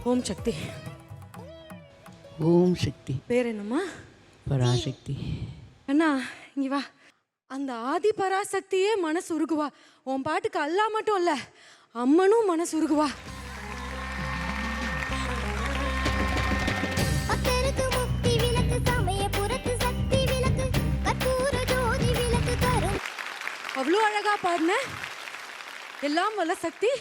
ஓம் சக்தி. ஓம் சக்தி. பேர் என்னம்மா? பராசக்தி. அண்ணா இங்க வா. அந்த ஆதி பராசக்தியே மனசு உருகுவா. உன் பாட்டுக்கு அல்லா மட்டும் இல்ல, அம்மனும் மனசு உருகுவா. அவ்வளோ அழகா பாடின. எல்லாம் வல்ல சக்தி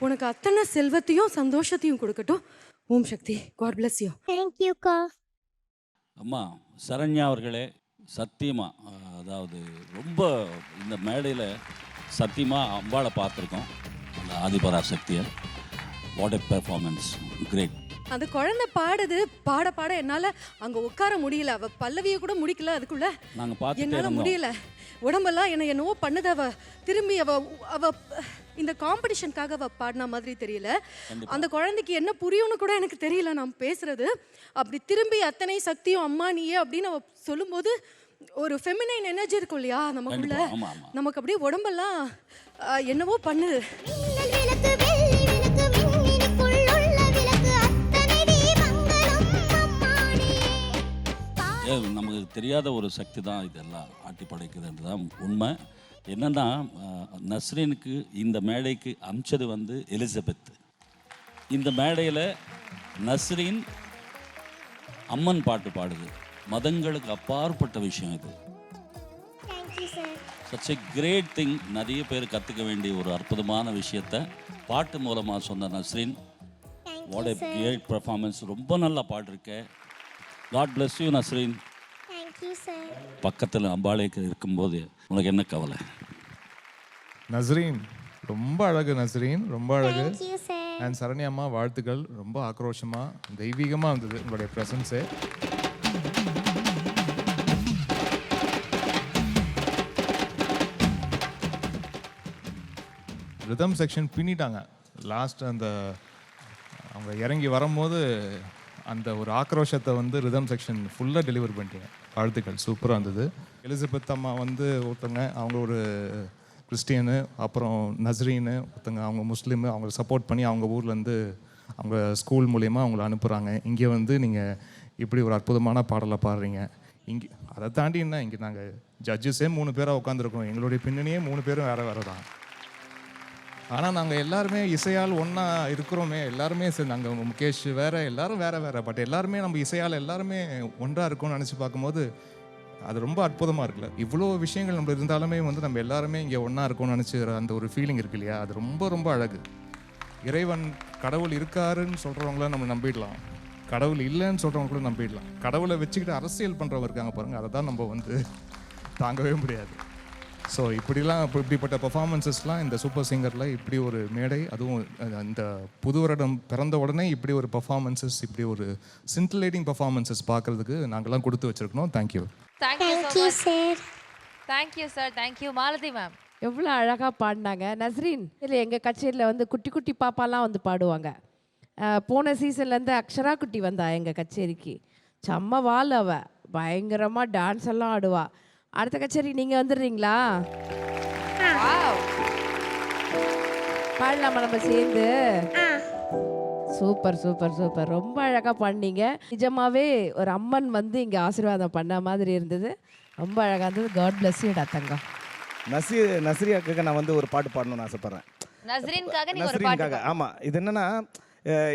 உனக்கு அத்தனை செல்வத்தையும் சந்தோஷத்தையும் கொடுக்கட்டும். Om Shakti. God bless you. Thank you கா. அம்மா சரண்யா அவர்களே, சத்தியமாக அதாவது ரொம்ப இந்த மேடையில் சத்தியமாக அம்பாளை பார்த்துருக்கோம், அந்த ஆதிபராசக்தியை. What a performance, great. அது குழந்தை பாடுது, பாட பாட என்னால் அங்கே உட்கார முடியல. அவள் பல்லவியை கூட முடிக்கல, அதுக்குள்ள நாங்கள் பார்த்துட்டே என்னால் முடியல. உடம்பெல்லாம் என்னவோ பண்ணுது. திரும்பி அவ இந்த காம்படிஷனுக்காக அவள் பாடின மாதிரி தெரியல. அந்த குழந்தைக்கு என்ன புரியும்னு கூட எனக்கு தெரியல நான் பேசுறது. அப்படி திரும்பி அத்தனை சக்தியும் அம்மா நீயே அப்படின்னு அவள் சொல்லும்போது ஒரு ஃபெமினைன் எனர்ஜி இருக்கும் இல்லையா நமக்குள்ள, நமக்கு அப்படியே உடம்பெல்லாம் என்னவோ பண்ணுது. நமக்கு தெரியாத ஒரு சக்தி தான் இதெல்லாம் ஆட்டி படைக்குதுன்றது தான் உண்மை. என்னன்னா நஸ்ரீனுக்கு இந்த மேடைக்கு அமிச்சது வந்து எலிசபெத். இந்த மேடையில் நஸ்ரீன் அம்மன் பாட்டு பாடுது. மதங்களுக்கு அப்பாற்பட்ட விஷயம் இது. Such a great thing. நிறைய பேர் கற்றுக்க வேண்டிய ஒரு அற்புதமான விஷயத்தை பாட்டு மூலமாக சொன்ன Nasreen. What a great performance. ரொம்ப நல்லா பாடிருக்க. God bless you Nasreen. பக்கத்தில் அம்பாளைக்கு இருக்கும்போது உனக்கு என்ன கவலை? நஸ்ரீன் ரொம்ப அழகு. நஸ்ரீன் ரொம்ப அழகு. அண்ட் சரண்யா அம்மா வாழ்த்துக்கள். ரொம்ப ஆக்ரோஷமாக தெய்வீகமாக இருந்தது உங்களுடைய ப்ரெசன்ஸே. ரிதம் செக்ஷன் பின்னிட்டாங்க. லாஸ்ட் அந்த அவங்க இறங்கி வரும்போது அந்த ஒரு ஆக்ரோஷத்தை வந்து ரிதம் செக்ஷன் ஃபுல்லாக டெலிவர் பண்ணிட்டீங்க. வாழ்த்துக்கள், சூப்பராக இருந்தது. எலிசபெத் அம்மா வந்து ஒருத்தங்க, அவங்க ஒரு கிறிஸ்டியனு, அப்புறம் நஸ்ரீனு ஒருத்தங்க, அவங்க முஸ்லீமு. அவங்களை சப்போர்ட் பண்ணி அவங்க ஊர்லேருந்து அவங்க ஸ்கூல் மூலயமா அவங்கள அனுப்புகிறாங்க. இங்கே வந்து நீங்கள் இப்படி ஒரு அற்புதமான பாடலை பாடுறீங்க. இங்கே அதை தாண்டி என்ன, இங்கே நாங்கள் ஜட்ஜஸே 3 பேராக உட்காந்துருக்கோம். எங்களுடைய பின்னணியே 3 பேரும் வேறு வேறு தான். ஆனால் நாங்கள் எல்லாருமே இசையால் ஒன்றா இருக்கிறோமே. எல்லாருமே சரி, நாங்கள் முகேஷ் வேறு, எல்லாரும் வேறு வேறு, பட் எல்லாருமே நம்ம இசையால் எல்லாருமே ஒன்றாக இருக்கோம்னு நினச்சி பார்க்கும்போது அது ரொம்ப அற்புதமாக இருக்குல்ல. இவ்வளோ விஷயங்கள் நம்ம இருந்தாலுமே வந்து நம்ம எல்லாருமே இங்கே ஒன்றா இருக்கோம்னு நினச்சி அந்த ஒரு ஃபீலிங் இருக்கு இல்லையா, அது ரொம்ப ரொம்ப அழகு. இறைவன் கடவுள் இருக்காருன்னு சொல்கிறவங்கள நம்ம நம்பிடலாம், கடவுள் இல்லைன்னு சொல்கிறவங்க கூட நம்பிடலாம். கடவுளை வச்சுக்கிட்டு அரசியல் பண்ணுறவங்க இருக்காங்க பாருங்கள், அதை தான் நம்ம வந்து தாங்கவே முடியாது. ஸோ இப்படிலாம் இப்படிப்பட்ட பர்ஃபார்மன்ஸஸ்லாம் இந்த சூப்பர் சிங்கரில் இப்படி ஒரு மேடை, அதுவும் இந்த புது வருடம் பிறந்த உடனே இப்படி ஒரு பர்ஃபார்மன்ஸஸ், இப்படி ஒரு சின்டிலேட்டிங் பர்ஃபார்மன்ஸஸ் பார்க்குறதுக்கு நாங்கள்லாம் கொடுத்து வச்சுருக்கணும். Thank you. Thank you sir. Thank you sir. Thank you Malathi ma'am. எவ்வளோ அழகாக பாடினாங்க நஸ்ரீன். இல்லை எங்கள் கச்சேரியில் வந்து குட்டி குட்டி பாப்பாலாம் வந்து பாடுவாங்க. போன சீசன்லேருந்து அக்ஷரா குட்டி வந்தா எங்கள் கச்சேரிக்கு. செம்ம வாள் அவ, பயங்கரமாக டான்ஸ் எல்லாம் ஆடுவா. அடுத்த கச்சேரி நீங்கள் வந்துடுறீங்களா? பாடலாமா நம்ம சேர்ந்து? Super super super. ரொம்ப அழகாக பாடினீங்க. நிஜமாவே ஒரு அம்மன் வந்து இங்கே ஆசீர்வாதம் பண்ண மாதிரி இருந்தது. ரொம்ப அழகாக இருந்தது. காட் பிளஸ் யூ டா தங்கம். நஸ்ரியாக்காக நான் வந்து ஒரு பாட்டு பாடணும்னு ஆசைப்பட்றேன். நஸ்ரீன்காக. ஆமாம், இது என்னென்னா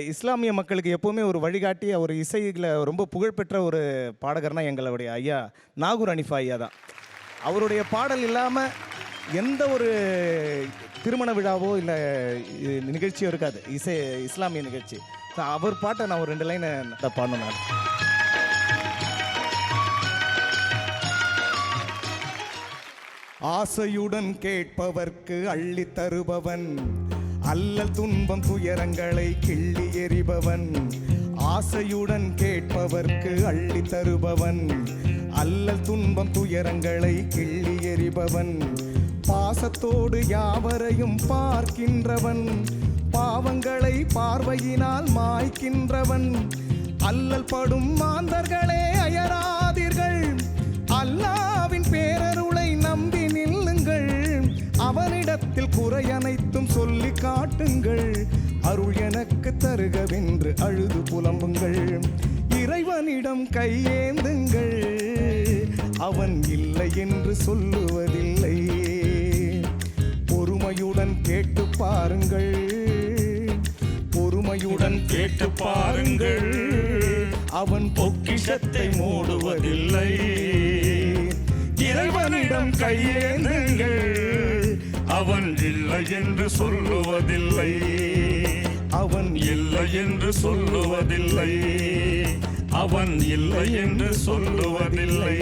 இஸ்லாமிய மக்களுக்கு எப்போவுமே ஒரு வழிகாட்டி, ஒரு இசையில் ரொம்ப புகழ்பெற்ற ஒரு பாடகர்னா எங்களுடைய ஐயா நாகூர் அனிஃபா ஐயா தான். அவருடைய பாடல் இல்லாமல் எந்த ஒரு திருமண விழாவோ இல்லை நிகழ்ச்சியோ இருக்காது, இஸ்லாமிய நிகழ்ச்சி. ஸோ அவர் பாட்டை நான் ஒரு 2 லைன் பாடணும். நான் ஆசையுடன் கேட்பவர்க்கு அள்ளி தருபவன், அல்லல் துன்பம் துயரங்களை கிள்ளி எறிபவன். ஆசையுடன் கேட்பவர்க்கு அள்ளி தருபவன், அல்லல் துன்பம் துயரங்களை கிள்ளி எறிபவன். பாசத்தோடு யாவரையும் பார்க்கின்றவன், பாவங்களை பார்வையினால் மாய்க்கின்றவன். அல்லல் படும் மாந்தர்களே அயராதீர்கள், அல்லாவின் பேரருளை நம்பி நில்லுங்கள். அவனிடத்தில் குறை அனைத்தும் சொல்லி காட்டுங்கள், அருள் எனக்கு தருகவென்று புலம்புங்கள், இறைவனிடம் கையேந்துங்கள், அவன் இல்லை என்று சொல்லுவதில்லை. பொறுமையுடன் கேட்டு பாருங்கள், பொறுமையுடன் கேட்டு பாருங்கள், அவன் பொக்கிஷத்தை மூடுவதில்லை. இறைவனிடம் கையேந்துங்கள், அவன் இல்லை என்று சொல்லுவதில்லை, அவன் இல்லை என்று சொல்லுவதில்லை, அவன் இல்லை என்று சொல்லுவதில்லை.